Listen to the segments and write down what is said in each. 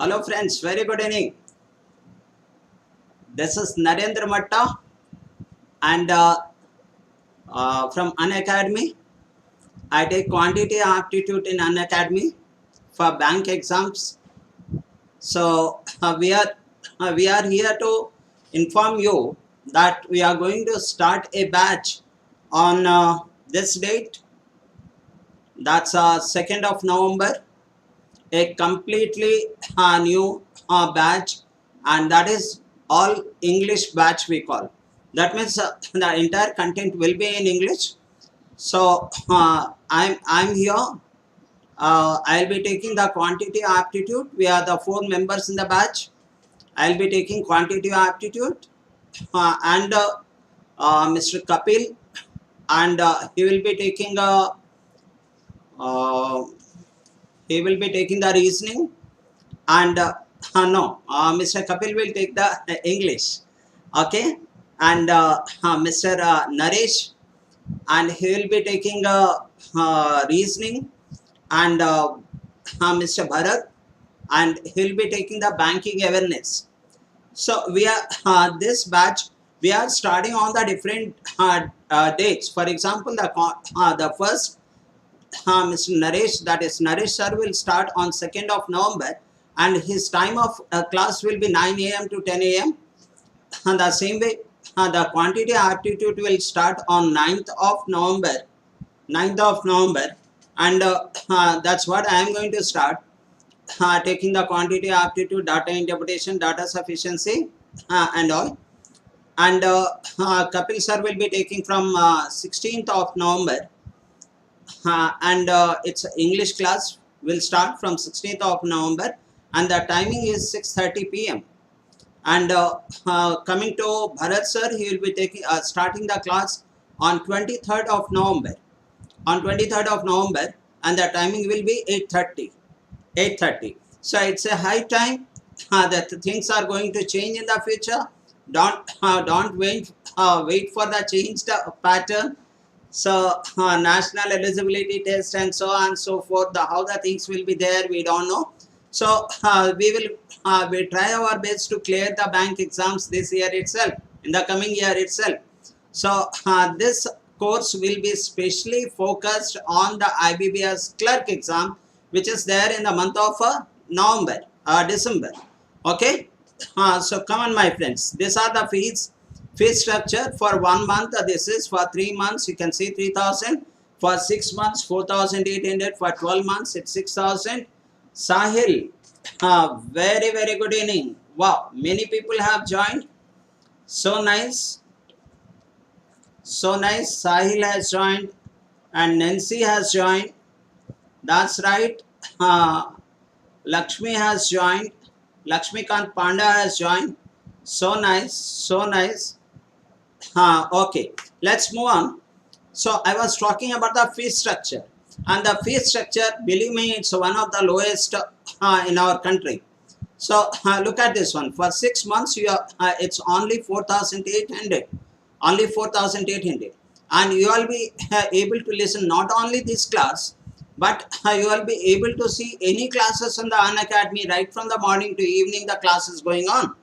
Hello friends, very good evening. This is Narendra Matta and from Unacademy. I take quantity aptitude in Unacademy for bank exams. So we are here to inform you that we are going to start a batch on this date. That's 2nd of November. A completely new batch, and that is all English batch we call. That means the entire content will be in English. So I'm here. I'll be taking the quantity aptitude. We are the 4 members in the batch. I'll be taking quantity aptitude and Mr. Kapil, and he will be taking the reasoning, and Mr. Kapil will take the English, okay, and Mr. Naresh, and he will be taking reasoning, and Mr. Bharat, and he will be taking the banking awareness. So we are this batch, we are starting on the different dates. For example, the first Mr. Naresh, that is Naresh sir, will start on 2nd of November, and his time of class will be 9 a.m. to 10 a.m. And the same way, the quantity aptitude will start on 9th of November. 9th of November, and that's what I am going to start taking the quantity aptitude, data interpretation, data sufficiency, and all. And Kapil sir will be taking from 16th of November. And its English class will start from 16th of November, and the timing is 6:30 p.m. And coming to Bharat sir, he will be taking starting the class on 23rd of November. On 23rd of November, and the timing will be 8:30. 8:30. So it's a high time that things are going to change in the future. Don't wait for the changed pattern. So national eligibility test and so on and so forth, how the things will be there, we don't know. So we will try our best to clear the bank exams this year itself, in the coming year itself. So this course will be specially focused on the IBBS clerk exam, which is there in the month of December. Okay. So come on my friends, these are the fees structure. For 1 month, this is. For 3 months, you can see 3,000. For 6 months, 4,800. For 12 months, it's 6,000. Sahil, very, very good evening. Wow, many people have joined. So nice. So nice. Sahil has joined, and Nancy has joined. That's right. Lakshmi has joined. Lakshmikant Panda has joined. So nice. So nice. Okay, let's move on. So I was talking about the fee structure, and the fee structure, believe me, it's one of the lowest in our country. So look at this one. For 6 months, it's only 4,800, only 4,800, and you will be able to listen not only this class, but you will be able to see any classes on the Unacademy right from the morning to evening. The class is going on.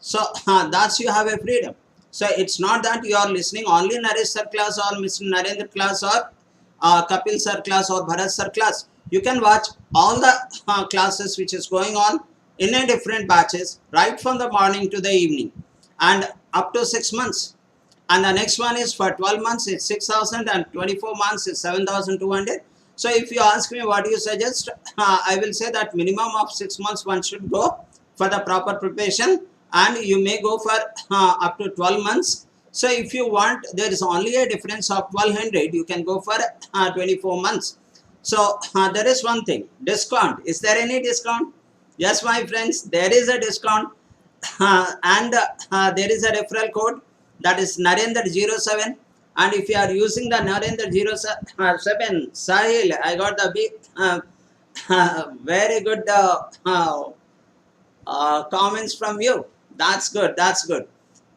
So that's, you have a freedom. So it's not that you are listening only Naresh sir class or Mr. Narendra class or Kapil sir class or Bharat sir class. You can watch all the classes which is going on in a different batches right from the morning to the evening, and up to 6 months. And the next one is for 12 months, it's 6,000, and 24 months is 7,200. So if you ask me what do you suggest, I will say that minimum of 6 months one should go for the proper preparation, and you may go for up to 12 months. So if you want, there is only a difference of 1200, you can go for 24 months. So there is one thing, discount. Is there any discount? Yes, my friends, there is a discount. And there is a referral code, that is Narendra07. And if you are using the Narendra07, Sahil, I got the big, very good comments from you. That's good. That's good.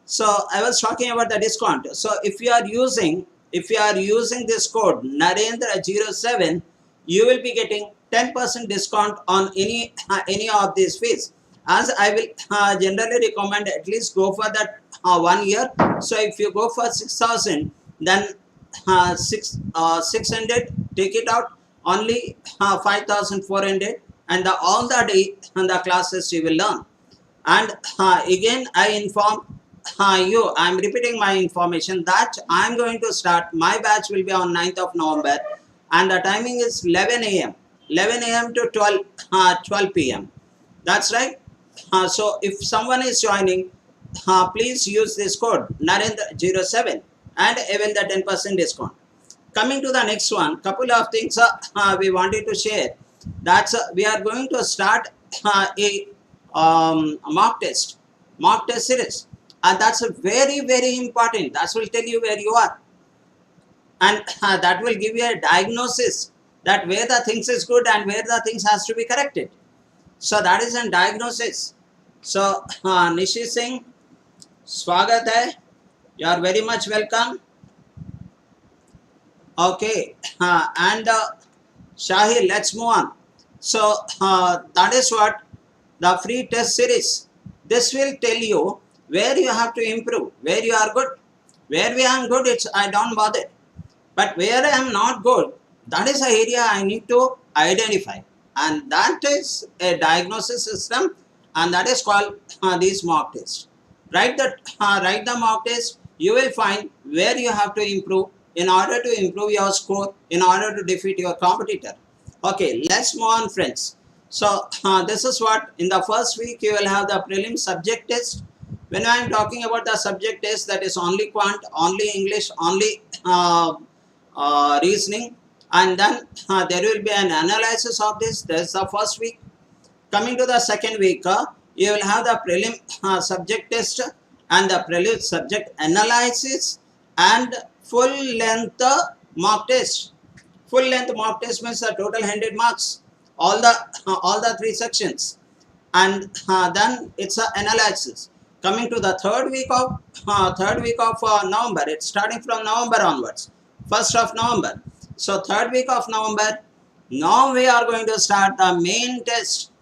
So I was talking about the discount. So if you are using this code Narendra07, you will be getting 10% discount on any of these fees. As I will generally recommend at least go for that 1 year. So if you go for 6,000, then 600, take it out, only 5,400, and all the day and the classes you will learn. And again I inform you, I am repeating my information, that I am going to start, my batch will be on 9th of November, and the timing is 11 a.m. 11 a.m. to 12 p.m. That's right. So if someone is joining, please use this code Narendra07 and avail the 10% discount. Coming to the next one, couple of things we wanted to share. That's we are going to start a mock test series, and that's a very important. That will tell you where you are, and that will give you a diagnosis that where the things is good and where the things has to be corrected. So that is a diagnosis. So Nishi Singh, swagat hai, you are very much welcome. Okay, and Shahil, let's move on. So that is what the free test series. This will tell you where you have to improve, where you are good. Where we are good, it's I don't bother. But where I am not good, that is an area I need to identify. And that is a diagnosis system, and that is called these mock tests. Write the mock test, you will find where you have to improve in order to improve your score, in order to defeat your competitor. Okay, let's move on, friends. So this is what, in the first week you will have the prelim subject test. When I am talking about the subject test, that is only quant, only English, only reasoning, and then there will be an analysis of this. That is the first week. Coming to the second week, you will have the prelim subject test and the prelim subject analysis and full length mock test. Full length mock test means the total 100 marks, all the 3 sections, and then it's an analysis. Coming to the third week of November, it's starting from November onwards, 1st of November. So third week of November, now we are going to start the main test,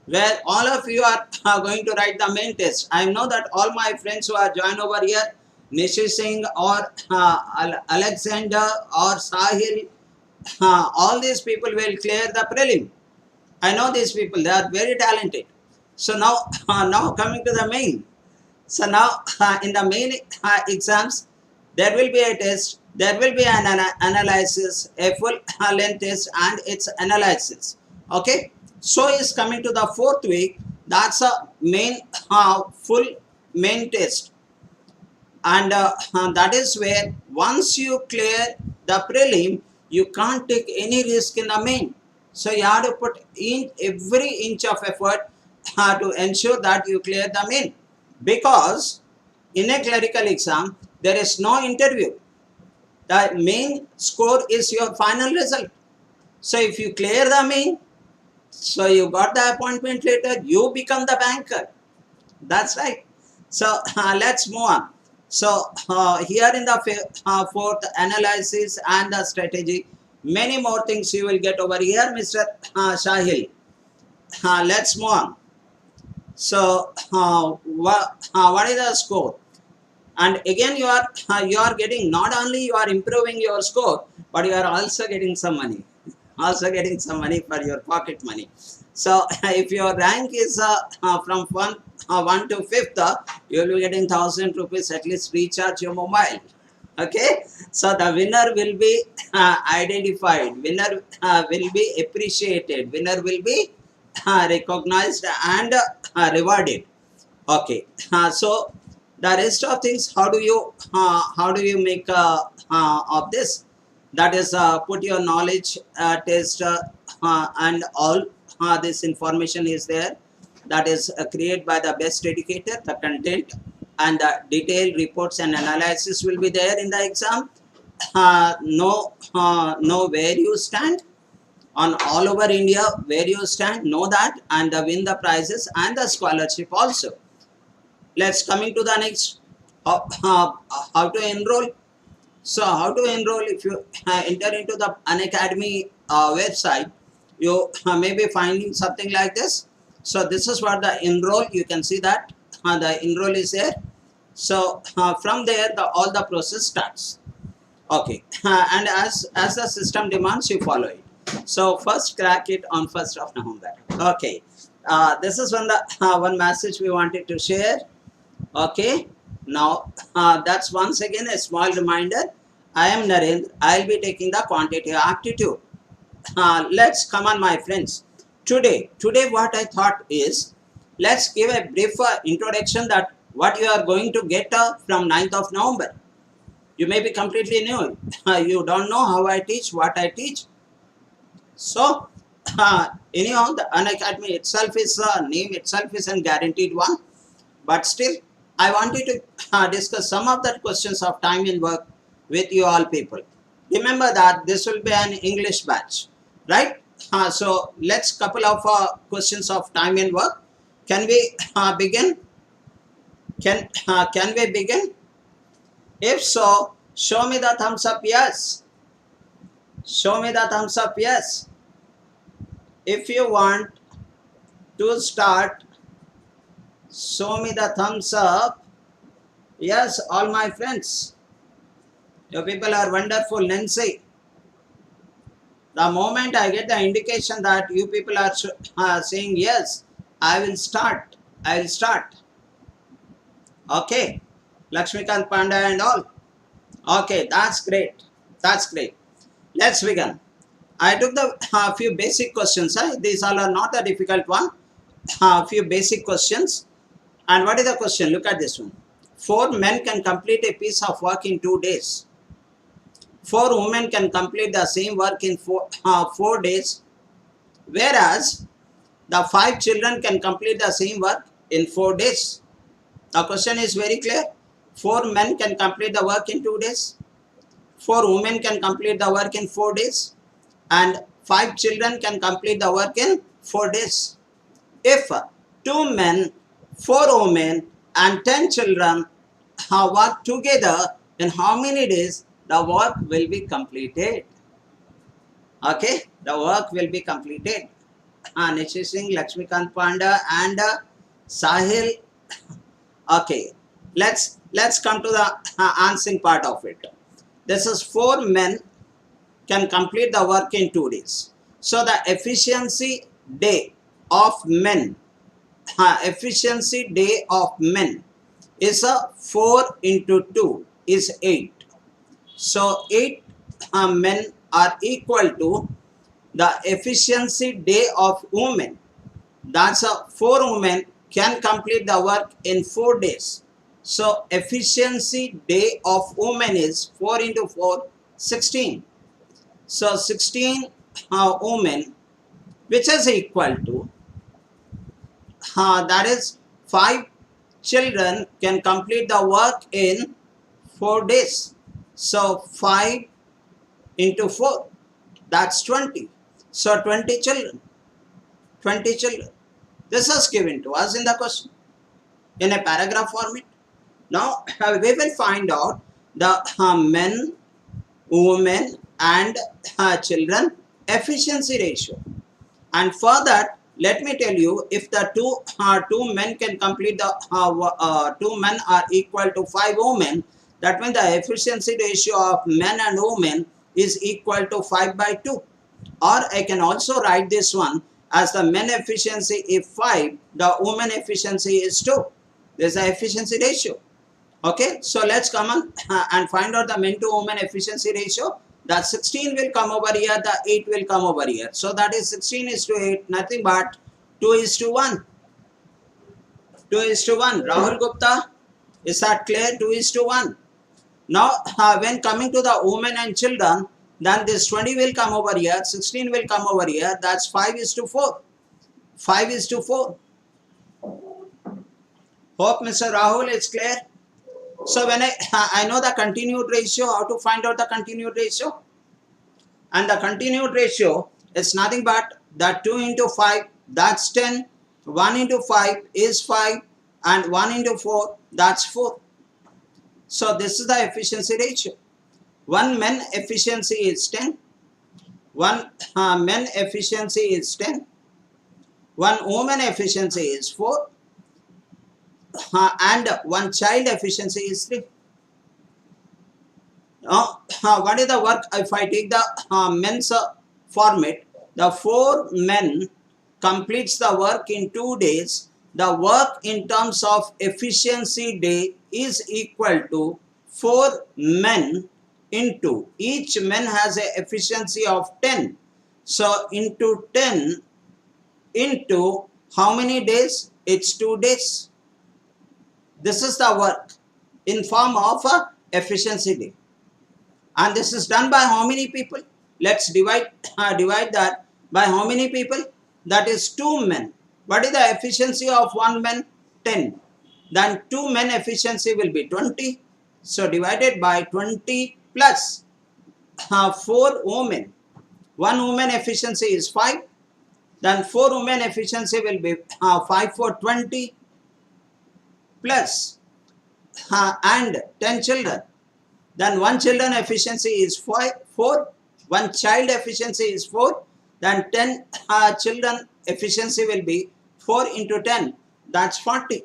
where all of you are going to write the main test. I know that all my friends who are joined over here, Nishi Singh or Alexander or Sahil, all these people will clear the prelim. I know these people, they are very talented. So now coming to the main. So now in the main exams, there will be a test, there will be an analysis, a full length test and its analysis. Okay. So is coming to the fourth week, that's a main full main test. And that is where once you clear the prelim, you can't take any risk in the main. So you have to put in every inch of effort to ensure that you clear the main. Because in a clerical exam, there is no interview. The main score is your final result. So if you clear the main, so you got the appointment letter, you become the banker. That's right. So let's move on. So here in the fourth analysis and the strategy, many more things you will get over here, Mr. Shahil. Let's move on. So what is the score? And again you are getting, not only you are improving your score, but you are also getting some money. Also getting some money for your pocket money. So if your rank is from 1 to 5th, you will be getting 1,000 rupees at least recharge your mobile. Okay, so the winner will be identified, winner will be appreciated, winner will be recognized and rewarded. Okay, so the rest of things, how do you make of this? That is, put your knowledge test and all this information is there. That is created by the best educator. The content and the detailed reports and analysis will be there in the exam. Know where you stand on all over India, where you stand, know that, and win the prizes and the scholarship also. Let's coming to the next, how to enroll. So how to enroll? If you enter into the Unacademy website, you may be finding something like this. So this is what the enroll, you can see that the enroll is there. So from there all the process starts. Okay, and as the system demands, you follow it. So first crack it on 1st of November. Okay, this is one message we wanted to share. Okay, now that's once again a small reminder. I am Narendra. I'll be taking the quantitative aptitude. Let's come on, my friends. Today what I thought is, let's give a brief introduction that what you are going to get from 9th of November. You may be completely new. You don't know how I teach, what I teach. So, anyhow, the Unacademy itself is name itself is a guaranteed one. But still, I wanted to discuss some of the questions of time and work with you all people. Remember that this will be an English batch, right? So let's couple of questions of time and work. Can we begin? Can we begin? If so, show me the thumbs up. Yes. Show me the thumbs up. Yes. If you want to start, show me the thumbs up. Yes, all my friends. You people are wonderful. Nancy, the moment I get the indication that you people are saying yes, I will start. I will start. Okay. Lakshmikant Panda and all. Okay, that's great. That's great. Let's begin. I took the few basic questions. These all are not a difficult one. Few basic questions. And what is the question? Look at this one. 4 men can complete a piece of work in 2 days. 4 women can complete the same work in 4 days. Whereas the 5 children can complete the same work in 4 days. The question is very clear. 4 men can complete the work in 2 days. 4 women can complete the work in 4 days. And 5 children can complete the work in 4 days. If 2 men, 4 women and 10 children work together, in how many days the work will be completed? Okay, the work will be completed. Nishi Singh, Lakshmikant Panda and Sahil. Okay, let's come to the answering part of it. This is 4 men can complete the work in 2 days. So the efficiency day of men, efficiency day of men is 4 into 2 is 8. So 8 men are equal to the efficiency day of women. That's 4 women can complete the work in 4 days. So efficiency day of women is 4 into 4, 16. So 16 women, which is equal to, that is 5 children can complete the work in 4 days. So 5 into 4, that's 20. So 20 children. 20 children. This is given to us in the question in a paragraph format. Now we will find out the men, women and children efficiency ratio. And for that, let me tell you, if the two men can complete the 2 men are equal to 5 women, that means the efficiency ratio of men and women is equal to 5 by 2. Or I can also write this one as the men efficiency is 5, the women efficiency is 2. This is the efficiency ratio. Okay, so let's come on and find out the men to women efficiency ratio. The 16 will come over here, the 8 will come over here. So that is 16 is to 8, nothing but 2 is to 1. 2 is to 1. Rahul Gupta, is that clear? 2 is to 1. Now, when coming to the women and children, then this 20 will come over here, 16 will come over here, that's 5 is to 4. 5 is to 4. Hope Mr. Rahul is clear. So when I know the continued ratio, how to find out the continued ratio? And the continued ratio is nothing but that 2 into 5, that's 10. 1 into 5 is 5. And 1 into 4, that's 4. So this is the efficiency ratio. One men efficiency is 10. One men efficiency is 10. One woman efficiency is 4. And one child efficiency is 3. Now, what is the work? If I take the men's format, the 4 men completes the work in 2 days. The work in terms of efficiency day is equal to 4 men into each man has a efficiency of 10. So into 10 into how many days? It's 2 days. This is the work in form of a efficiency day. And this is done by how many people? Let's divide that by how many people? That is 2 men. What is the efficiency of 1 man? 10. Then 2 men efficiency will be 20. So divided by 20 plus 4 women. 1 woman efficiency is 5. Then 4 women efficiency will be 5 for 20 plus and 10 children. Then 1 children efficiency is 4. 1 child efficiency is 4. Then 10 children efficiency will be 4 into 10. That's 40.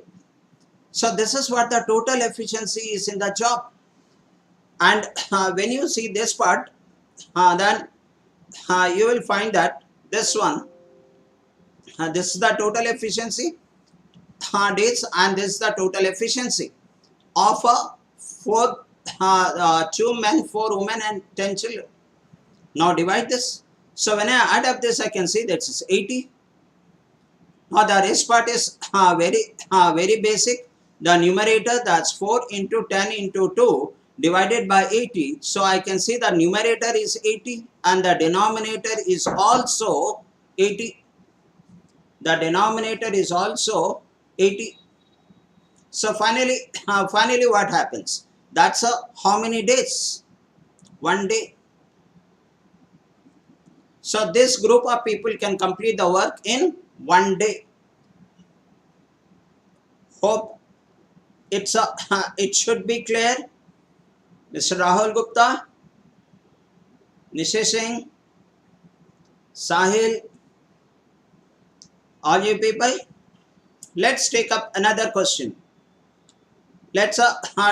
So this is what the total efficiency is in the job. And when you see this part, then you will find that this one, this is the total efficiency days, and this is the total efficiency of 2 men, 4 women and 10 children. Now divide this. So when I add up this, I can see that it's 80. Now the rest part is very basic. The numerator, that's 4 into 10 into 2 divided by 80. So I can see the numerator is 80 and the denominator is also 80. The denominator is also 80. So finally what happens? That's how many days? 1 day. So this group of people can complete the work in 1 day. Hope it should be clear. Mr. Rahul Gupta, Nishi Singh, Sahil, all you people, let's take up another question. Let's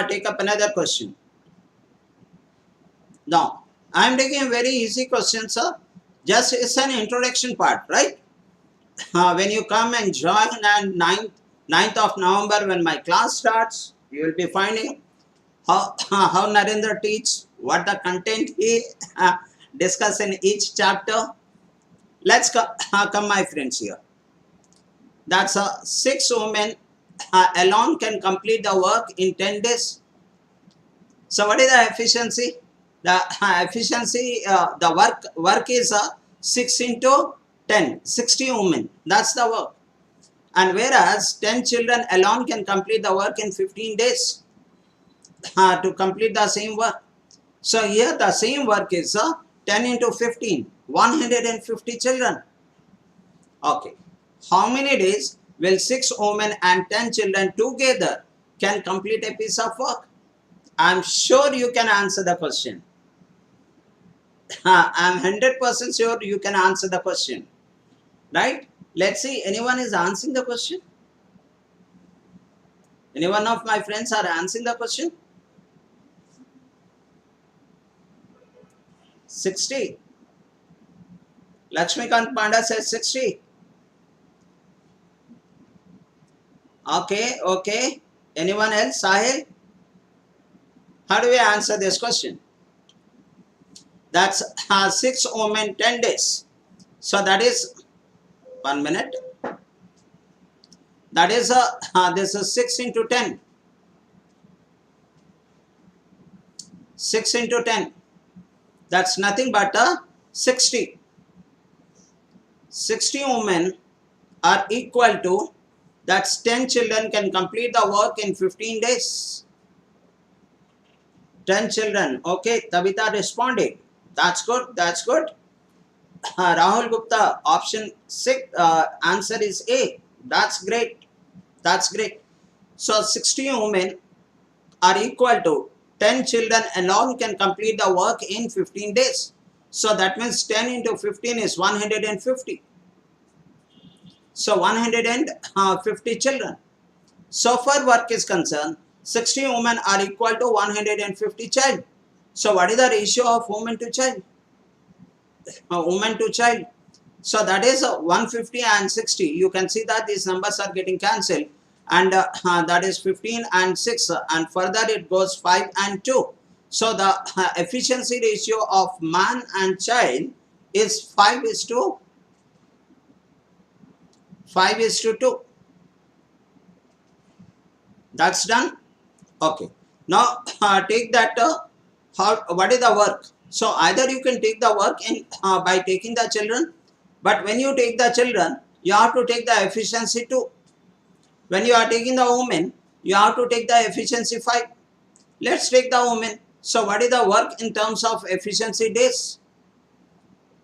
take up another question. Now, I am taking a very easy question, sir. Just it's an introduction part, right? When you come and join on 9th of November when my class starts, you will be finding how Narendra teaches, what the content he discuss in each chapter. Let's come my friends here. That's 6 women alone can complete the work in 10 days. So what is the efficiency? The efficiency, the work is 6 into 10, 60 women. That's the work. And whereas 10 children alone can complete the work in 15 days to complete the same work. So here the same work is 10 into 15, 150 children. Okay. How many days will 6 women and 10 children together can complete a piece of work? I'm sure you can answer the question. I'm 100% sure you can answer the question. Right? Let's see, anyone is answering the question? Any one of my friends are answering the question? 60. Lakshmikant Panda says 60. Okay. Anyone else? Sahil? How do we answer this question? That's 6 women 10 days. So that is 1 minute. That is this is 6 into 10. 6 into 10. That's nothing but 60. 60 women are equal to, that's 10 children can complete the work in 15 days. 10 children. Okay, Tabitha responded. That's good. That's good. Rahul Gupta, option 6, answer is A. That's great. That's great. So 60 women are equal to 10 children alone can complete the work in 15 days. So that means 10 into 15 is 150. So 150 children. So far work is concerned, 60 women are equal to 150 child. So what is the ratio of woman to child? Woman to child. So that is 150 and 60. You can see that these numbers are getting cancelled, and that is 15 and 6, and further it goes 5 and 2. So the efficiency ratio of man and child is 5:2. That's done. Okay. Now take that. What is the work? So either you can take the work in by taking the children, but when you take the children, you have to take the efficiency too. When you are taking the woman, you have to take the efficiency 5. Let's take the woman. So what is the work in terms of efficiency days?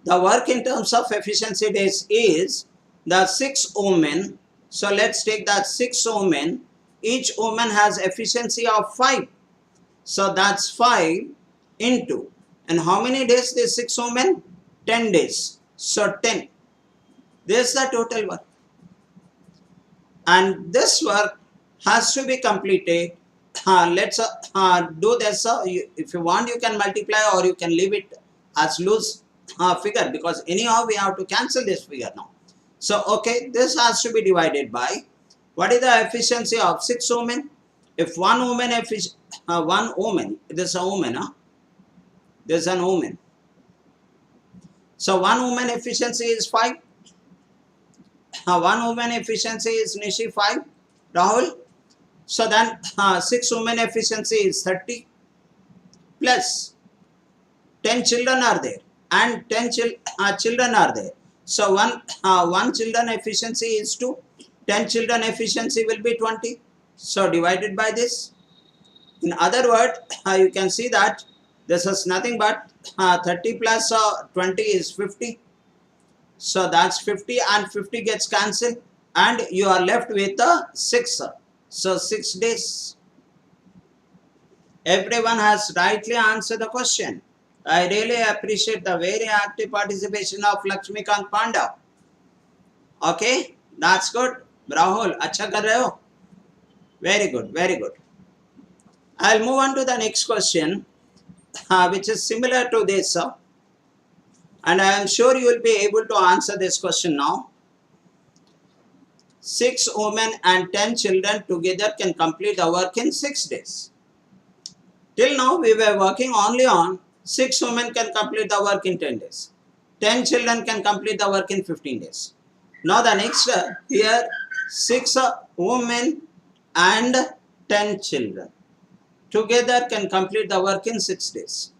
The work in terms of efficiency days is the 6 women. So let's take that 6 women. Each woman has efficiency of 5. So that's 5 into. And how many days this 6 women? 10 days. So 10. This is the total work. And this work has to be completed. Let's do this. If you want, you can multiply, or you can leave it as loose figure, because anyhow we have to cancel this figure now. So okay, this has to be divided by, what is the efficiency of 6 women? If one woman this is a woman, this is an woman. So one woman efficiency is 5. One woman efficiency is Nishi 5. Rahul. So then 6 women efficiency is 30, plus 10 children are there, and 10 children are there. So one children efficiency is 2. 10 children efficiency will be 20. So divided by this. In other words, you can see that this is nothing but 30 plus 20 is 50. So that's 50, and 50 gets cancelled, and you are left with 6. So 6 days. Everyone has rightly answered the question. I really appreciate the very active participation of Lakshmikant Panda. Okay, that's good. Rahul, अच्छा कर रहे हो? Very good, very good. I'll move on to the next question, which is similar to this. And I am sure you will be able to answer this question now. 6 women and 10 children together can complete the work in 6 days. Till now we were working only on 6 women can complete the work in 10 days. 10 children can complete the work in 15 days. Now the next here, 6 women and 10 children together can complete the work in 6 days.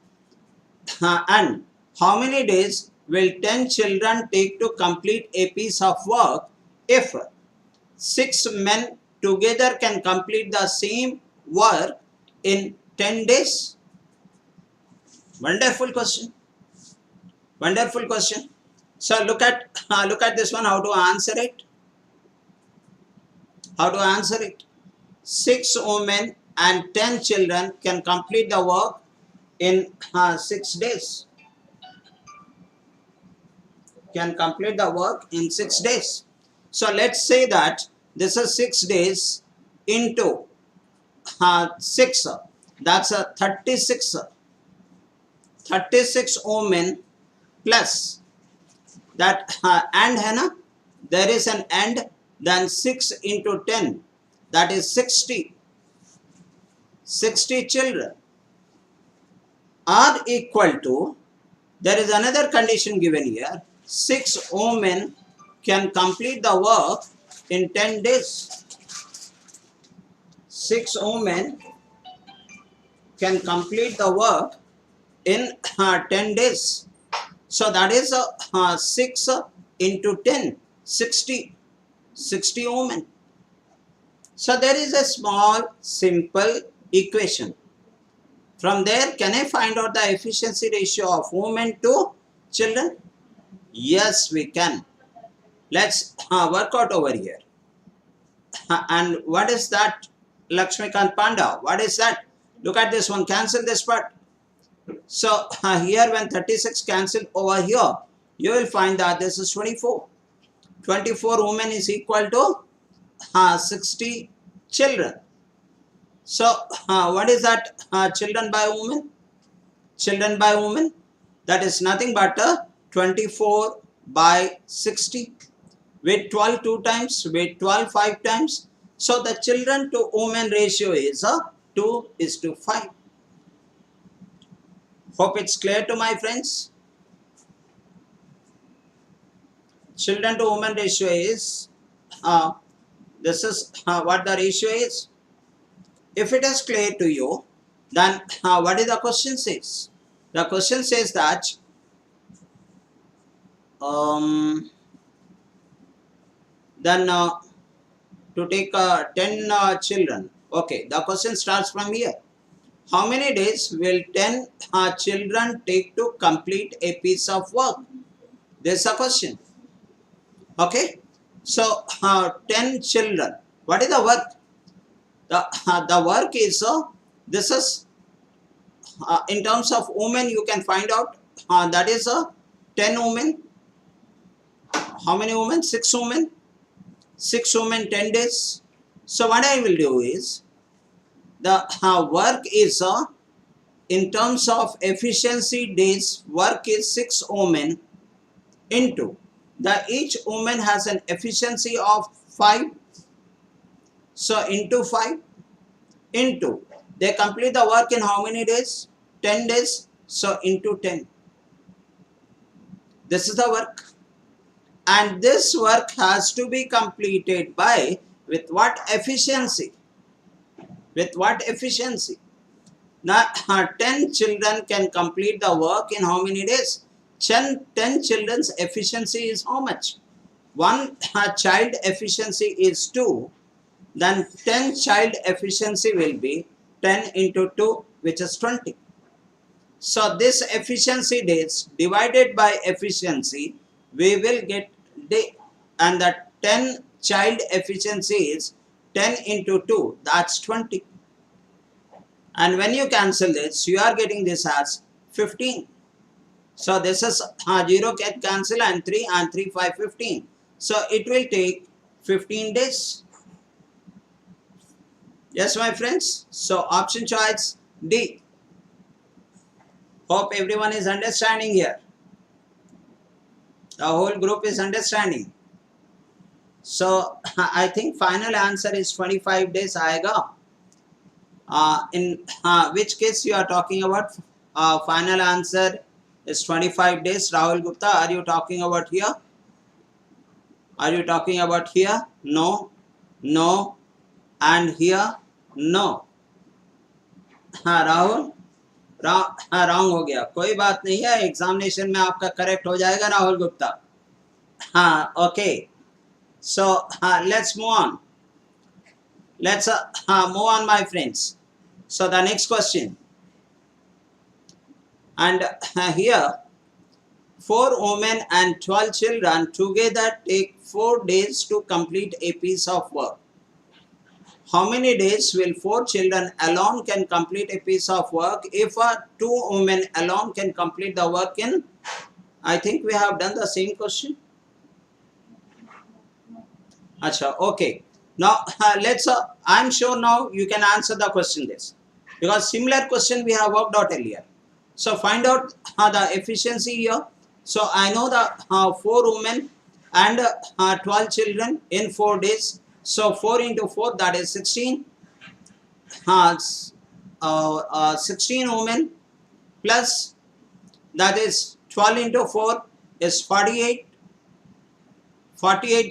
And how many days will 10 children take to complete a piece of work if 6 men together can complete the same work in 10 days? Wonderful question. Wonderful question. So look at this one, how to answer it. How to answer it. 6 women and 10 children can complete the work in 6 days. Can complete the work in 6 days. So let's say that this is 6 days into 6. That's a 36. 36 women plus that and है ना, there is an and, then 6 into 10, that is 60. 60 children. are equal to, there is another condition given here, 6 women can complete the work in 10 days. 6 women can complete the work in 10 days. So that is 6 into 10, 60 women. So there is a small simple equation. From there, can I find out the efficiency ratio of women to children? Yes, we can. Let's work out over here. And what is that, Lakshmikant Panda? What is that? Look at this one. Cancel this part. So here when 36 cancelled over here, you will find that this is 24. 24 women is equal to 60 children. So what is that children by women? Children by women, that is nothing but 24 by 60. With 12 2 times, with 12 5 times. So the children to women ratio is 2:5. Hope it's clear to my friends. Children to women ratio is, this is what the ratio is. If it is clear to you, then what is the question says? The question says that then to take 10 children. Okay, the question starts from here. How many days will 10 children take to complete a piece of work? This is a question. Okay, so 10 children. What is the work? The work is, this is in terms of women, you can find out that is 10 women. How many women? 6 women. 6 women, 10 days. So what I will do is, the work is in terms of efficiency days, work is 6 women into each woman has an efficiency of 5. So into 5 into, they complete the work in how many days? 10 days. So into 10. This is the work. And this work has to be completed by, with what efficiency? With what efficiency? Now 10 children can complete the work in how many days? 10 children's efficiency is how much? One child efficiency is 2. Then 10 child efficiency will be 10 into 2, which is 20. So this efficiency days divided by efficiency, we will get day. And the 10 child efficiency is 10 into 2, that's 20. And when you cancel this, you are getting this as 15. So this is 0 get cancel and 3 and 3 5 15. So it will take 15 days. Yes, my friends. So option choice D. Hope everyone is understanding here. The whole group is understanding. So I think final answer is 25 days aayega. In which case you are talking about final answer is 25 days. Rahul Gupta, are you talking about here? Are you talking about here? No, no, and here? No. हाँ Rahul, wrong हो गया, कोई बात नहीं है, examination में आपका correct हो जाएगा राहुल गुप्ता. हाँ, okay. So let's move on. Let's move on, my friends. So the next question. And here, 4 women and 12 children together take 4 days to complete a piece of work. How many days will 4 children alone can complete a piece of work if 2 women alone can complete the work in? I think we have done the same question. Acha, okay. Now let's, I'm sure now you can answer the question this. Because similar question we have worked out earlier. So find out the efficiency here. So I know the 4 women and 12 children in 4 days. So 4 into 4, that is 16. 16 women plus that is 12 into 4 is 48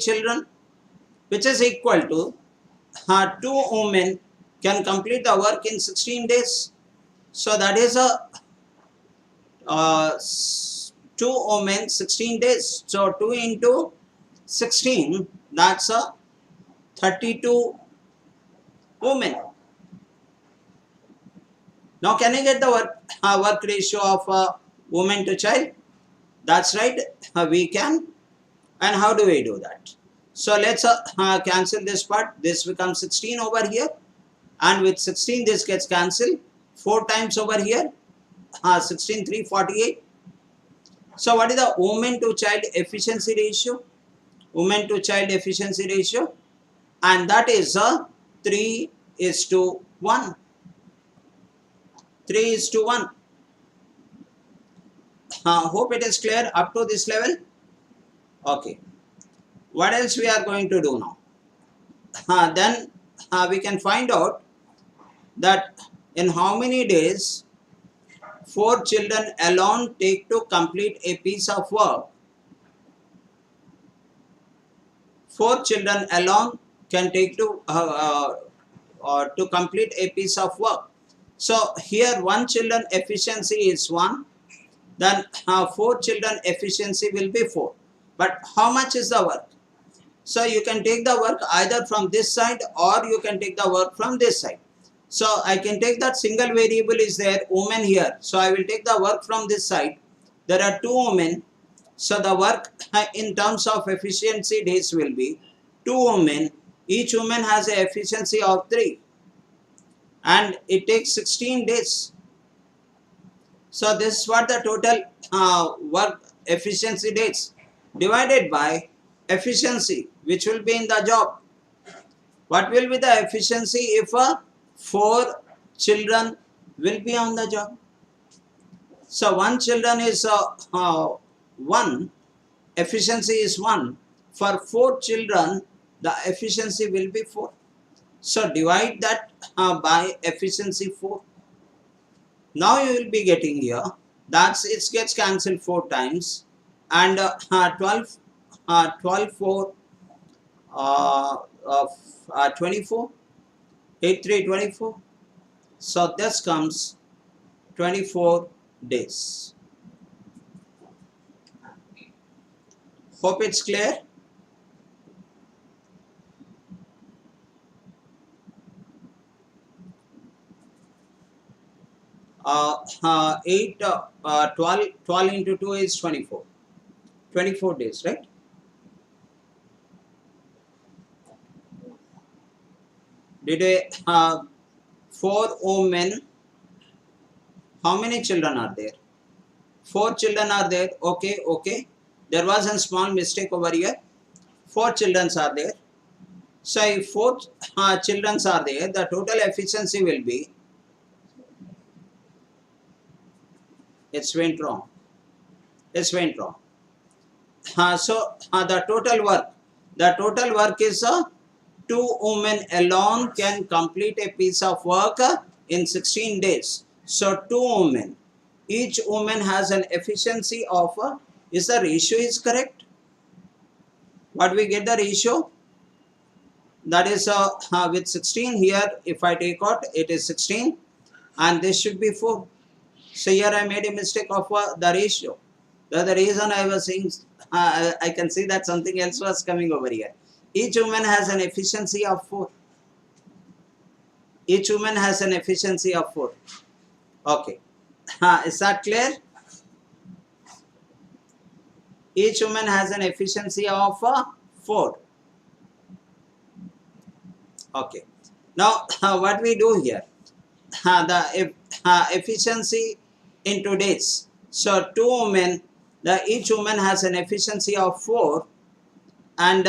children, which is equal to 2 women can complete the work in 16 days. So that is a 2 women 16 days. So 2 into 16, that's a 32 women. Now can you get the work ratio of woman to child? That's right, we can. And how do we do that? So let's cancel this part. This becomes 16 over here, and with 16 this gets cancelled 4 times over here. 16 3 48. So what is the woman to child efficiency ratio? Woman to child efficiency ratio, and that is 3:1. 3:1. Hope it is clear up to this level. Okay. What else we are going to do now? Then we can find out that in how many days 4 children alone take to complete a piece of work. 4 children alone can take to complete a piece of work. So here 1 children efficiency is 1, then 4 children efficiency will be 4. But how much is the work? So you can take the work either from this side or you can take the work from this side. So I can take that single variable is there, women here. So I will take the work from this side. There are 2 women. So the work in terms of efficiency days will be 2 women. Each woman has an efficiency of 3. And it takes 16 days. So this is what the total work efficiency days divided by efficiency, which will be in the job. What will be the efficiency if 4 children will be on the job? So 1 children is 1, efficiency is 1. For 4 children, the efficiency will be 4. So divide that by efficiency 4. Now you will be getting here, that's it gets cancelled 4 times, and 12 4 24, 8 3 24. So this comes 24 days. Hope it's clear. Uh, 12 into 2 is 24. 24 days, right? Did a 4 women, how many children are there? 4 children are there. Okay. There was a small mistake over here. 4 children are there. So if 4 children are there, the total efficiency will be, it's went wrong. So the total work is 2 women alone can complete a piece of work in 16 days. So 2 women, each woman has an efficiency of, is the ratio is correct? What we get the ratio? That is with 16 here, if I take out, it is 16 and this should be 4. So here I made a mistake of the ratio. The reason I was saying, I can see that something else was coming over here. Each woman has an efficiency of 4. Each woman has an efficiency of 4. Okay. Is that clear? Each woman has an efficiency of 4. Okay. Now, what we do here? The efficiency into days. So 2 women, each woman has an efficiency of 4, and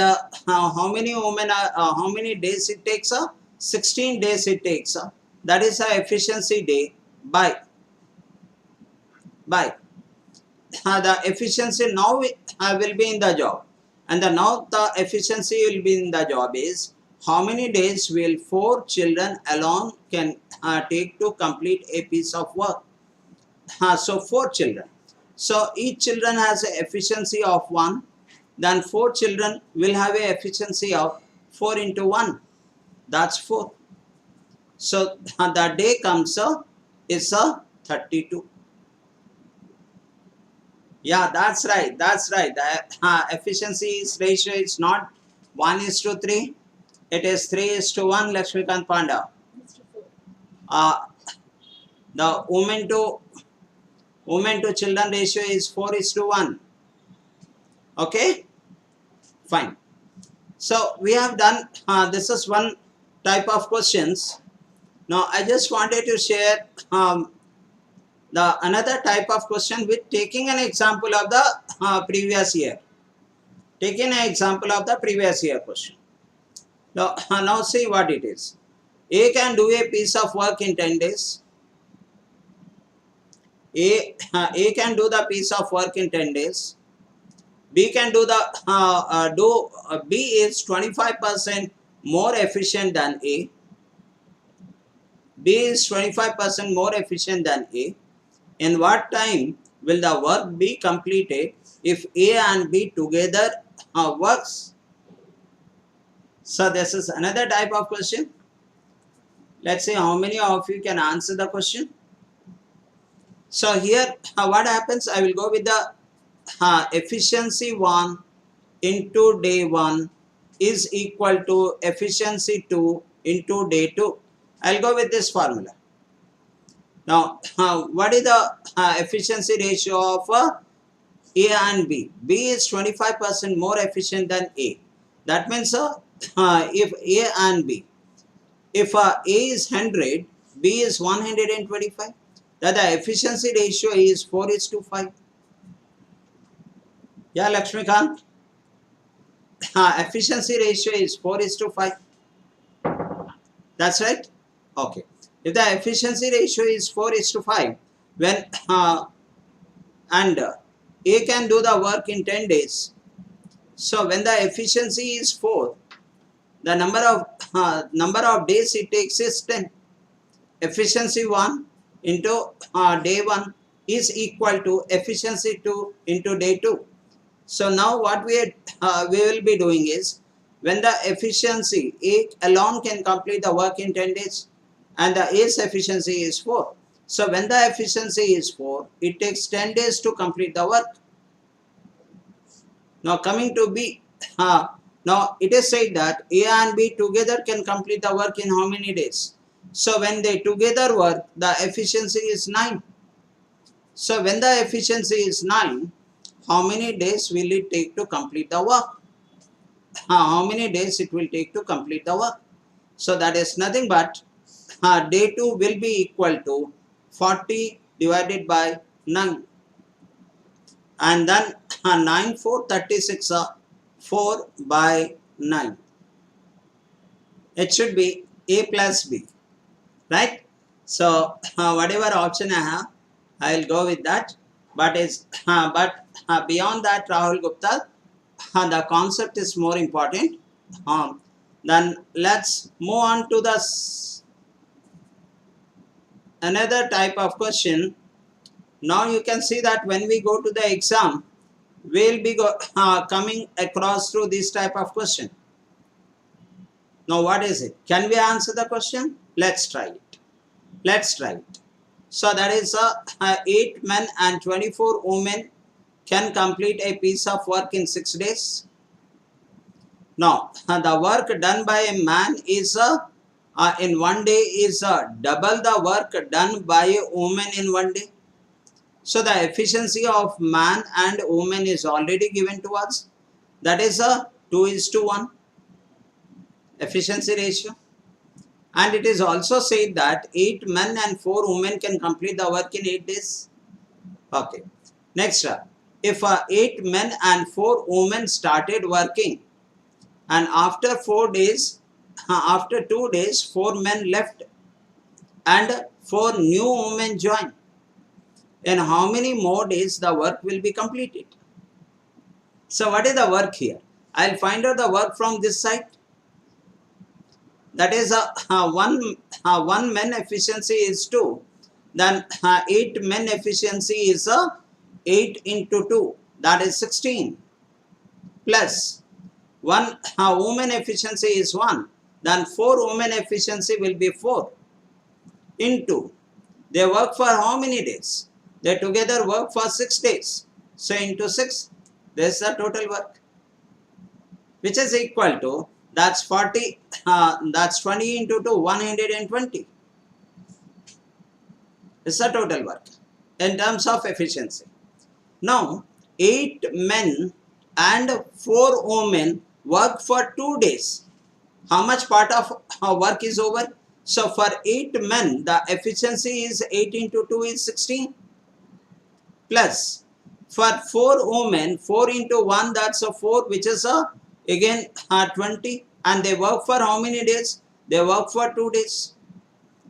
how many days it takes? 16 days it takes. That is a efficiency day by the efficiency now will be in the job, and now the efficiency will be in the job is how many days will 4 children alone can take to complete a piece of work. so 4 children. So each children has an efficiency of 1. Then 4 children will have a efficiency of 4 into 1. That's 4. So the day comes is 32. Yeah, that's right. That's right. The efficiency ratio is not 1:3. It is 3:1. Lakshmikant Panda. The women to children ratio is 4:1. Okay, fine. So we have done. This is one type of questions. Now I just wanted to share the another type of question with taking an example of the previous year. Taking an example of the previous year question. Now see what it is. A can do a piece of work in 10 days. A can do the piece of work in 10 days. B can do the B is 25% more efficient than A. B is 25% more efficient than A. In what time will the work be completed if A and B together works? So this is another type of question. Let's see how many of you can answer the question. So here what happens, I will go with the efficiency 1 into day 1 is equal to efficiency 2 into day 2. I'll go with this formula. Now, what is the efficiency ratio of A and B? B is 25% more efficient than A. That means if A and B, if A is 100, B is 125, that the efficiency ratio is 4:5. Yeah, Lakshmikant? Efficiency ratio is 4:5. That's right? Okay. If the efficiency ratio is 4:5, when and A can do the work in 10 days. So when the efficiency is 4, the number of days it takes is 10. Efficiency 1 into day 1 is equal to efficiency 2 into day 2. So now what we will be doing is, when the efficiency A alone can complete the work in 10 days and the A's efficiency is 4. So when the efficiency is 4, it takes 10 days to complete the work. Now coming to B, now it is said that A and B together can complete the work in how many days? So when they together work, the efficiency is 9. So when the efficiency is 9, how many days will it take to complete the work? How many days it will take to complete the work? So that is nothing but day 2 will be equal to 40 divided by 9. And then 9 4 36 4 by 9. It should be A plus B, right? So whatever option I have, I will go with that. But beyond that, Rahul Gupta, the concept is more important. Then let's move on to the another type of question. Now you can see that when we go to the exam, we'll be coming across through this type of question. Now what is it? Can we answer the question? Let's try it. Let's try it. So that is 8 men and 24 women can complete a piece of work in 6 days. Now the work done by a man is in 1 day is double the work done by a woman in 1 day. So the efficiency of man and woman is already given to us. That is a 2:1 efficiency ratio. And it is also said that 8 men and 4 women can complete the work in 8 days. Okay. Next, if 8 men and 4 women started working, and after 4 days, after 2 days, 4 men left and 4 new women joined, in how many more days the work will be completed? So what is the work here? I'll find out the work from this side. That is one man efficiency is 2. then 8 men efficiency is 8 into 2, that is 16, plus 1 woman efficiency is 1, then 4 women efficiency will be 4 into, they work for how many days? They together work for 6 days. So into 6, this is the total work, which is equal to, that's 40, that's 20 into 2, 120. This is the total work in terms of efficiency. Now, 8 men and 4 women work for 2 days. How much part of work is over? So for 8 men, the efficiency is 8 into 2 is 16. Plus, for 4 women, 4 into 1, that's a 4, which is again 20. And they work for how many days? They work for 2 days.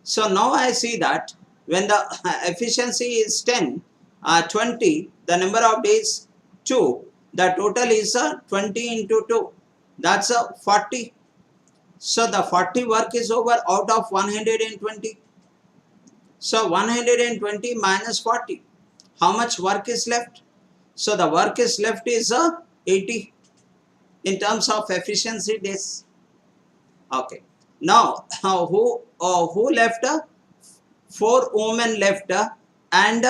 So now I see that when the efficiency is 10, 20, the number of days 2, the total is 20 into 2, that's 40. So the 40 work is over out of 120. So 120 minus 40, how much work is left? So the work is left is 80 in terms of efficiency days. Okay. Now who left? 4 women left and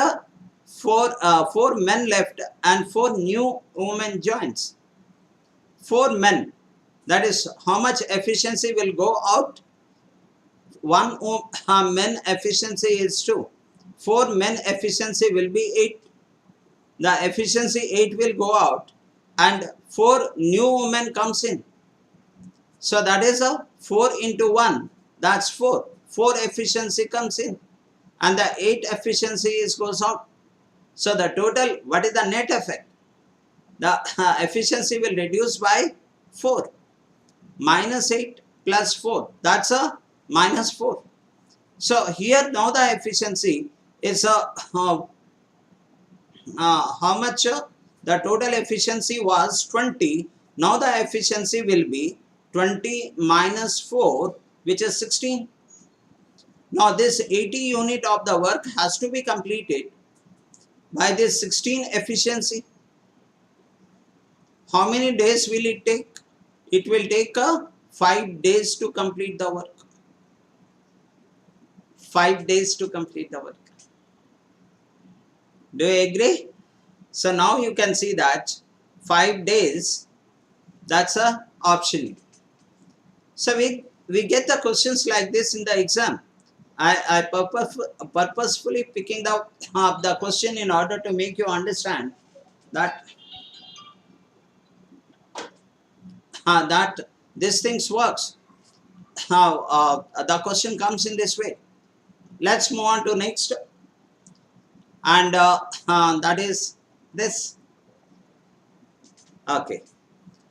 4 men left and 4 new women joins. 4 men, that is how much efficiency will go out? 1 men efficiency is 2. 4 men efficiency will be 8. The efficiency 8 will go out and 4 new women comes in. So that is a 4 into 1, that's 4. 4 efficiency comes in and the 8 efficiency is goes out. So the total, what is the net effect? The efficiency will reduce by 4. Minus 8 plus 4, that's a minus 4. So here now the efficiency is how much? The total efficiency was 20. Now the efficiency will be 20 minus 4, which is 16. Now this 80 unit of the work has to be completed by this 16 efficiency. How many days will it take? It will take 5 days to complete the work. 5 days to complete the work. Do you agree? So now you can see that 5 days, that's a option. So we get the questions like this in the exam. I purposefully picking the question in order to make you understand that that this things works. How the question comes in this way. Let's move on to next, and that is this. Okay,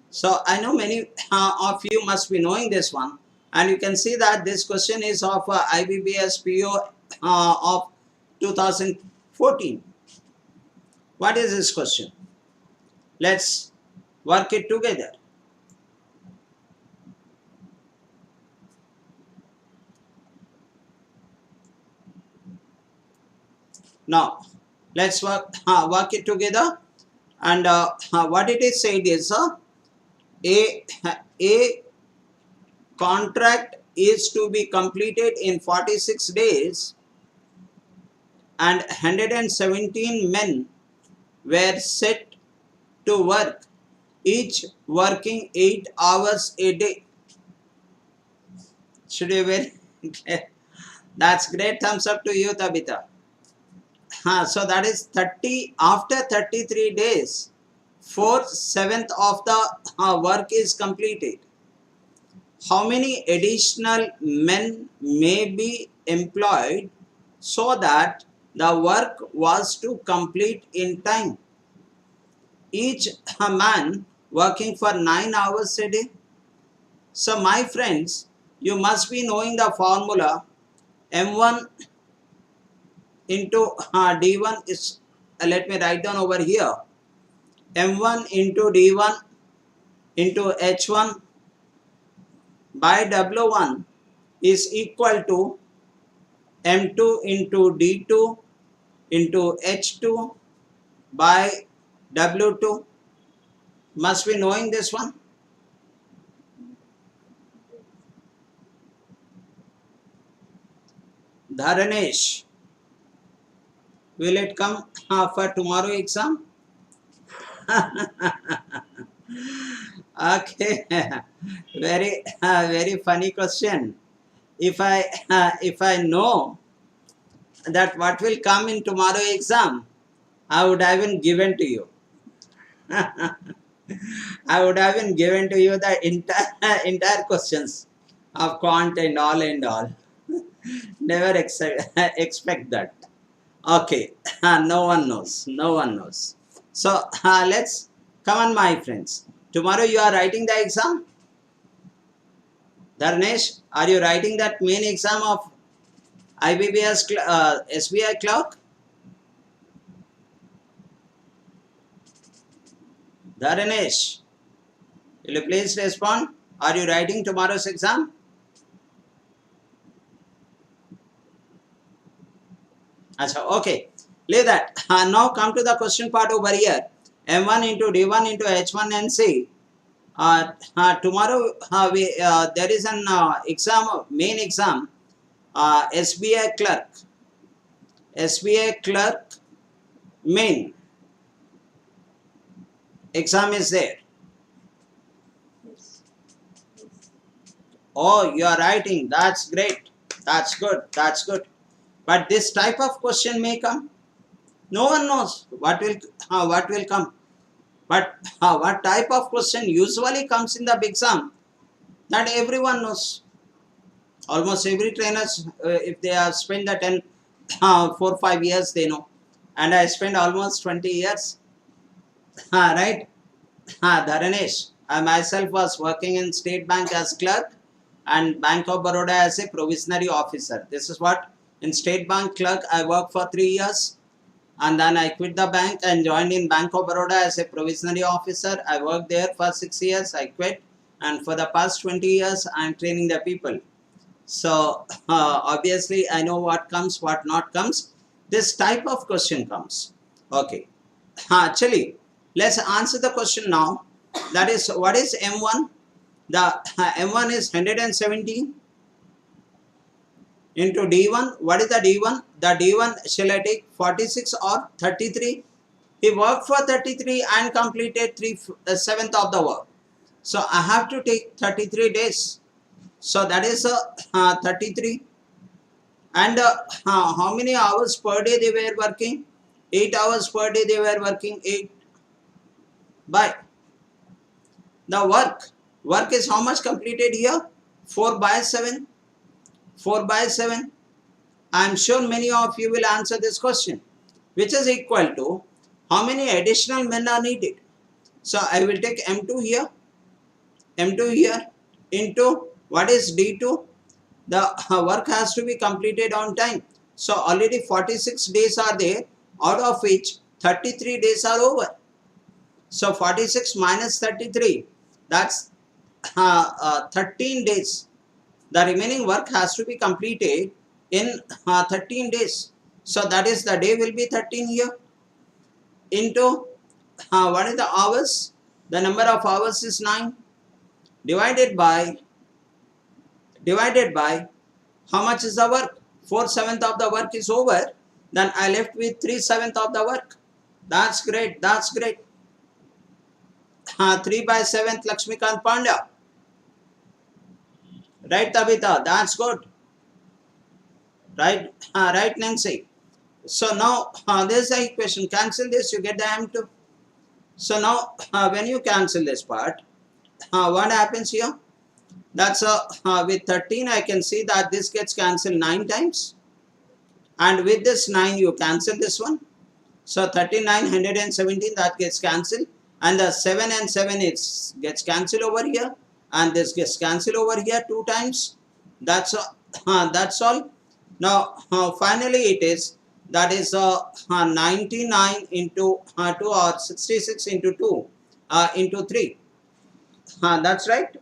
so I know many of you must be knowing this one, and you can see that this question is of IBBS PO of 2014. What is this question? Let's work it together. Now, let's work it together. And what it is said is a contract is to be completed in 46 days and 117 men were set to work, each working 8 hours a day. Should you very that's great, thumbs up to you, Tabitha. So that is 30, after 33 days, 4/7 of the work is completed. How many additional men may be employed so that the work was to complete in time? Each man working for 9 hours a day. So my friends, you must be knowing the formula. M1 into D1 is, let me write down over here, M1 into D1 into H1 by W1 is equal to M2 into D2 into H2 by W2. Must be knowing this one. Dharanesh, will it come for tomorrow exam? Okay, very funny question. If I know that what will come in tomorrow exam, I would have been given to you. I would have been given to you the entire questions of quant and all and all. Never expect that. Okay, no one knows. No one knows. So let's come on, my friends. Tomorrow you are writing the exam. Dharnesh, are you writing that main exam of IBBS SBI clerk? Dharnesh, will you please respond? Are you writing tomorrow's exam? Achha, okay, leave that. Now come to the question part over here. M1 into D1 into H1 and C. Tomorrow there is an exam, main exam, SBI clerk. SBI clerk main exam is there. Oh, you are writing. That's great. That's good. That's good. But this type of question may come. No one knows what will come. But what type of question usually comes in the big exam, that everyone knows. Almost every trainers, if they have spent the 4 5 years, they know. And I spent almost 20 years. Right? Dharanesh, I myself was working in State Bank as clerk and Bank of Baroda as a provisionary officer. This is what, in State Bank clerk I worked for 3 years, and then I quit the bank and joined in Bank of Baroda as a provisionary officer. I worked there for 6 years, I quit, and for the past 20 years I am training the people. So obviously I know what comes, what not comes. This type of question comes. Okay. Actually, let's answer the question now. That is, what is M1? The M1 is 117 into D1. What is the D1? The D1, shall I take 46 or 33? He worked for 33 and completed 3/7 of the work. So I have to take 33 days. So that is 33. And how many hours per day they were working? 8 hours per day they were working. 8 by the work is how much completed here? 4 by 7. 4 by 7. I am sure many of you will answer this question, which is equal to how many additional men are needed. So I will take M2 here, M2 here, into what is D2? The work has to be completed on time. So already 46 days are there, out of which 33 days are over. So 46 minus 33, that's 13 days. The remaining work has to be completed in 13 days. So that is, the day will be 13 here, into what is the hours? The number of hours is 9, divided by how much is the work? 4/7 of the work is over. Then I left with 3/7 of the work. That's great. That's great. 3 by 7 Lakshmikant Pandya. Right, Tabitha? That's good. Right, right, Nancy. So now this is the equation. Cancel this, you get the M2. So now when you cancel this part, what happens here? That's with 13 I can see that this gets cancelled 9 times. And with this 9 you cancel this one. So 39, 117, that gets cancelled. And the 7 and 7 gets cancelled over here. And this gets cancelled over here 2 times. That's all. Now finally it is, that is 99 into 2, or 66 into 2 into 3. That's right.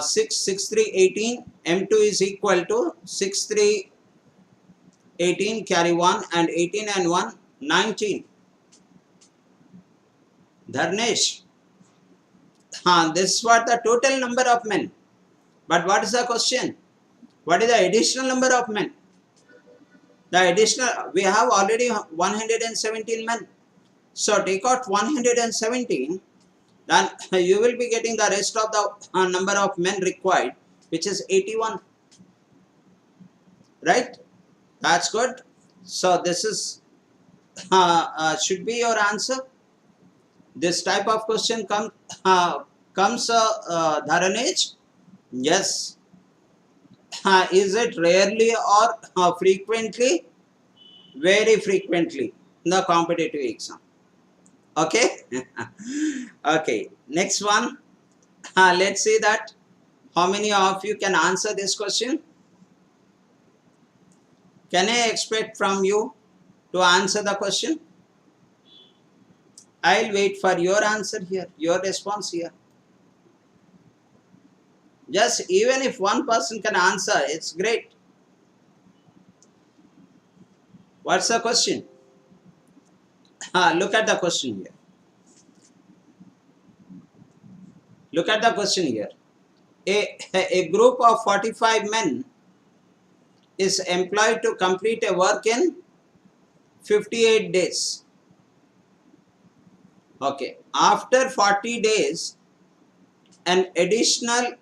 6, 6, 3, 18. M2 is equal to 6, 3, 18 carry 1 and 18 and 1 19. Dharnesh, this is what the total number of men. But what is the question? What is the additional number of men? The additional, we have already 117 men. So take out 117, then you will be getting the rest of the number of men required, which is 81. Right? That's good. So this is should be your answer. This type of question comes Dharanej. Yes. Is it rarely or frequently? Very frequently in the competitive exam. Okay. Okay. Next one. Let's see that how many of you can answer this question. Can I expect from you to answer the question? I'll wait for your answer here, your response here. Just even if one person can answer, it's great. What's the question? Look at the question here. Look at the question here. A group of 45 men is employed to complete a work in 58 days. Okay. After 40 days, an additional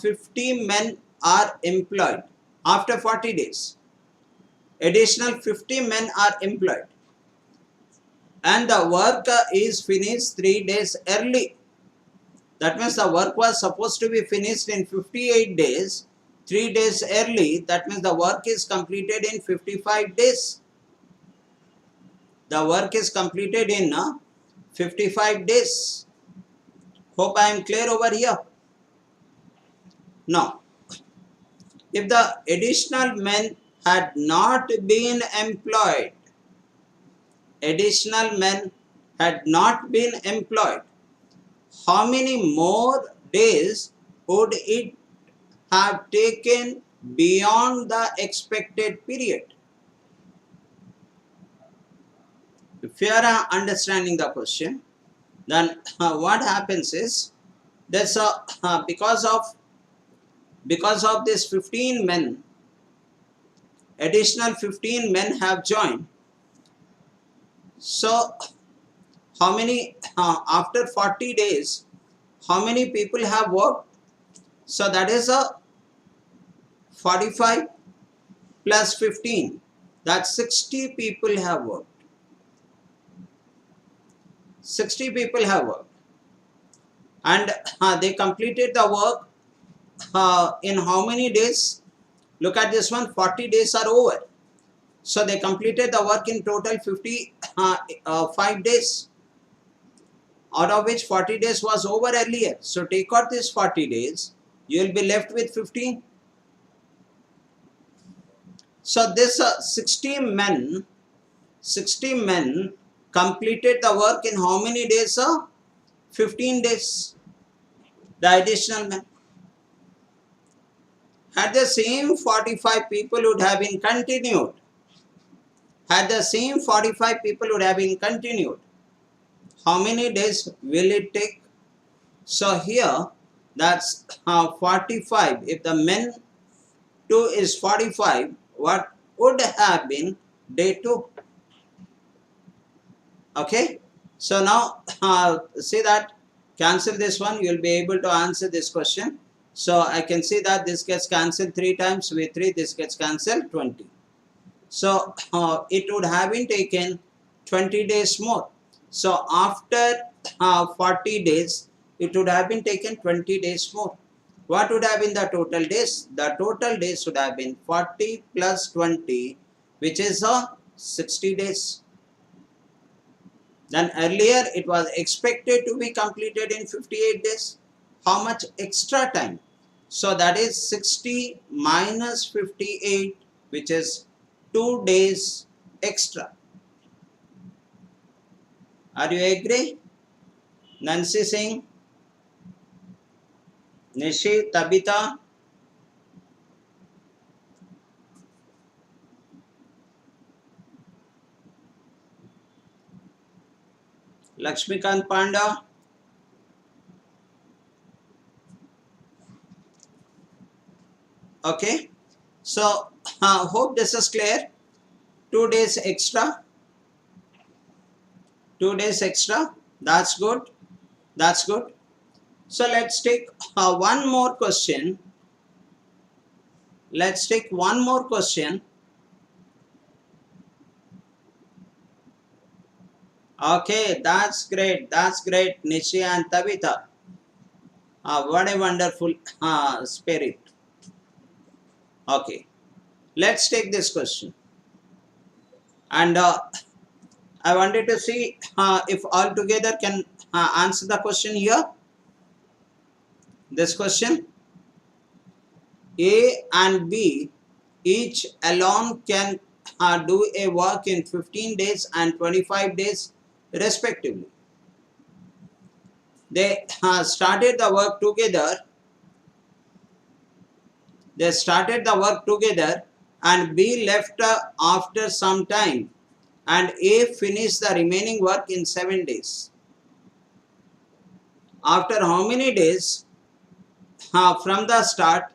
50 men are employed. After 40 days, additional 50 men are employed. And the work is finished 3 days early. That means the work was supposed to be finished in 58 days, 3 days early. That means the work is completed in 55 days. The work is completed in 55 days. Hope I am clear over here. Now, if the additional men had not been employed, how many more days would it have taken beyond the expected period? If you are understanding the question, then what happens is there's because of this 15 men, additional 15 men have joined. So how many after 40 days, how many people have worked? So that is 45 plus 15, that's 60 people have worked. 60 people have worked, and they completed the work in how many days? Look at this one, 40 days are over. So they completed the work in total 55 days, out of which 40 days was over earlier. So take out this 40 days, you will be left with 15. So this 60 men completed the work in how many days? 15 days. The additional men. Had the same 45 people would have been continued. How many days will it take? So here, that's 45. If the men 2 is 45, what would have been day 2? Okay. So now, see that, cancel this one, you will be able to answer this question. So I can see that this gets cancelled 3 times with 3, this gets cancelled 20. So it would have been taken 20 days more. So after 40 days, it would have been taken 20 days more. What would have been the total days? The total days would have been 40 plus 20, which is 60 days. Then earlier it was expected to be completed in 58 days. How much extra time? So that is 60 minus 58, which is 2 days extra. Are you agree? Nancy Singh, Nishi, Tabitha. Lakshmikant Panda. Okay, so hope this is clear. 2 days extra, 2 days extra. That's good, that's good. So let's take one more question. Let's take one more question. Okay, that's great, that's great, Nishi and Tabitha. What a wonderful spirit. Okay, let's take this question. And I wanted to see if all together can answer the question here. This question, A and B each alone can do a work in 15 days and 25 days respectively. They started the work together. They started the work together and B left after some time and A finished the remaining work in 7 days. After how many days from the start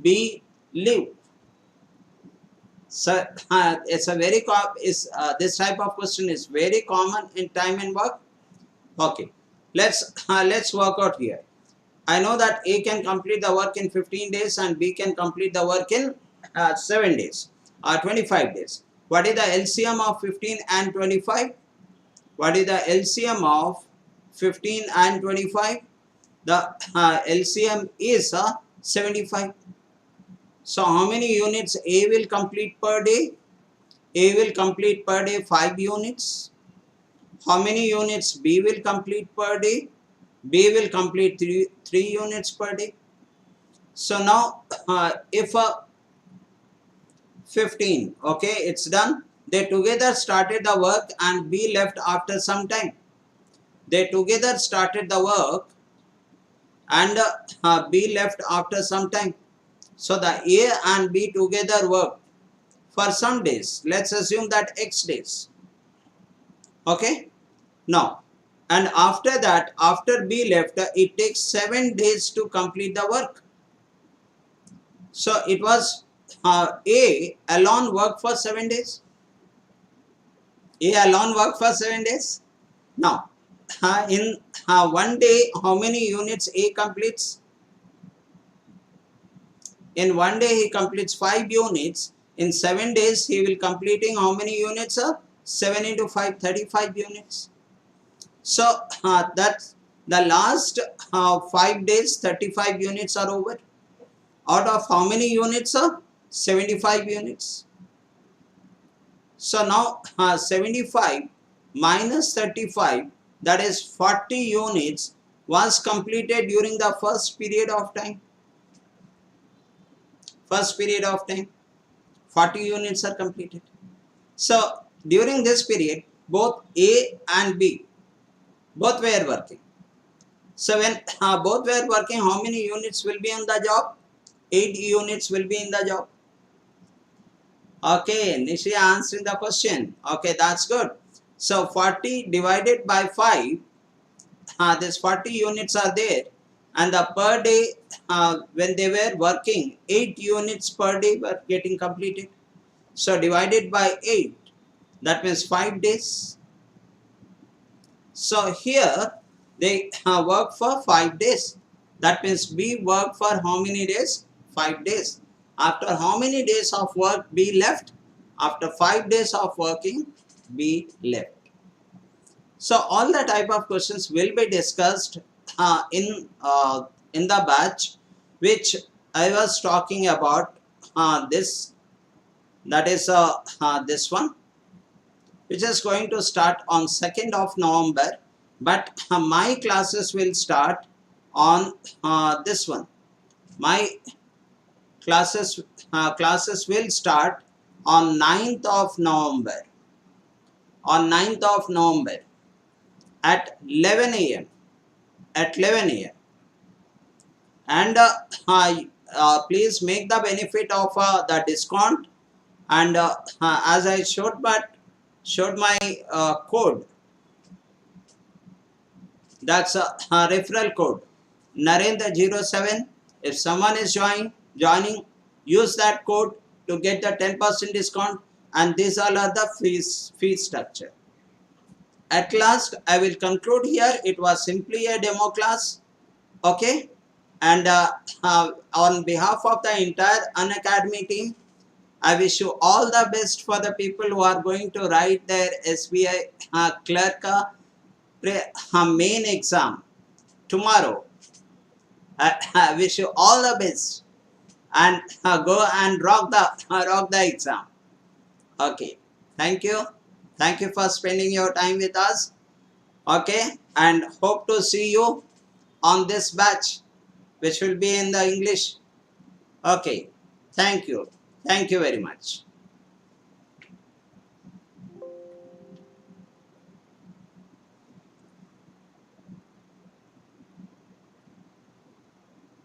B lived? So it's a very this type of question is very common in time and work. Okay, let's work out here. I know that A can complete the work in 15 days and B can complete the work in 7 days or 25 days. What is the LCM of 15 and 25? What is the LCM of 15 and 25? The LCM is 75. So how many units A will complete per day? A will complete per day 5 units. How many units B will complete per day? B will complete 3 units per day. So now if 15, okay, it's done. They together started the work and B left after some time. They together started the work and B left after some time. So the A and B together worked for some days. Let's assume that X days. Okay. Now, and after that, after B left, it takes 7 days to complete the work. So it was A alone worked for 7 days. A alone worked for 7 days. Now, in one day, how many units A completes? In one day, he completes 5 units. In 7 days, he will completing how many units? 7 into 5, 35 units. So that's the last 5 days, 35 units are over. Out of how many units? 75 units. So now 75 minus 35, that is 40 units was completed during the first period of time. First period of time, 40 units are completed. So during this period, both A and B, both were working. So when both were working, how many units will be in the job? 8 units will be in the job. Okay, Nishi answering the question. Okay, that's good. So 40 divided by 5, this 40 units are there, and the per day when they were working, 8 units per day were getting completed. So divided by 8, that means 5 days. So here they work for 5 days. That means B worked for how many days? 5 days. After how many days of work B left? After 5 days of working, B left. So all the type of questions will be discussed in the batch which I was talking about. This, that is this one, which is going to start on 2nd of November, but my classes will start on this one. My classes will start on 9th of November. On 9th of November at 11 a.m. At 11 a.m. And please make the benefit of the discount. And as I showed my code, That's a referral code. Narendra07. If someone is joining, use that code to get the 10% discount. And these all are the fee structure. At last, I will conclude here. It was simply a demo class. Okay. And on behalf of the entire Unacademy team, I wish you all the best for the people who are going to write their SBI clerk main exam tomorrow. I wish you all the best and go and rock the exam. Okay, thank you for spending your time with us. Okay, and hope to see you on this batch, which will be in the English. Okay, thank you very much.